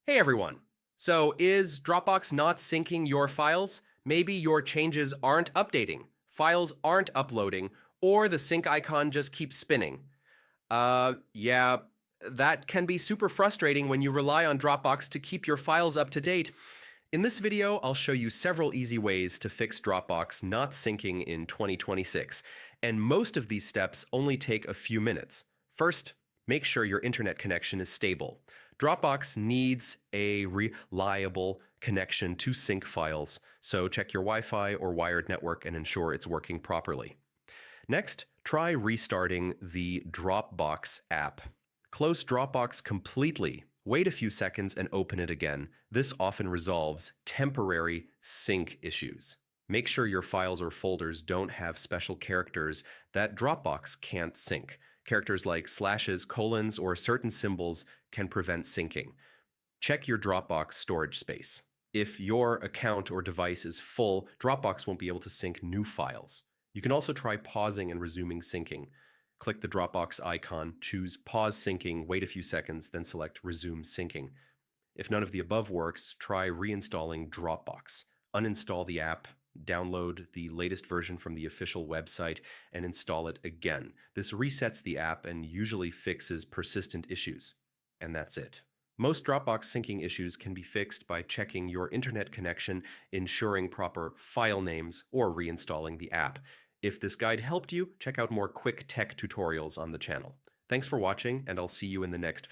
Hey everyone! So, is Dropbox not syncing your files? Maybe your changes aren't updating, files aren't uploading, or the sync icon just keeps spinning. Yeah, that can be super frustrating when you rely on Dropbox to keep your files up to date. In this video, I'll show you several easy ways to fix Dropbox not syncing in 2026, and most of these steps only take a few minutes. First, make sure your internet connection is stable. Dropbox needs a reliable connection to sync files, so check your Wi-Fi or wired network and ensure it's working properly. Next, try restarting the Dropbox app. Close Dropbox completely. Wait a few seconds and open it again. This often resolves temporary sync issues. Make sure your files or folders don't have special characters that Dropbox can't sync. Characters like slashes, colons, or certain symbols can prevent syncing. Check your Dropbox storage space. If your account or device is full, Dropbox won't be able to sync new files. You can also try pausing and resuming syncing. Click the Dropbox icon, choose Pause Syncing, wait a few seconds, then select Resume Syncing. If none of the above works, try reinstalling Dropbox. Uninstall the app, download the latest version from the official website, and install it again. This resets the app and usually fixes persistent issues. And that's it. Most Dropbox syncing issues can be fixed by checking your internet connection, ensuring proper file names, or reinstalling the app. If this guide helped you, check out more quick tech tutorials on the channel. Thanks for watching, and I'll see you in the next video.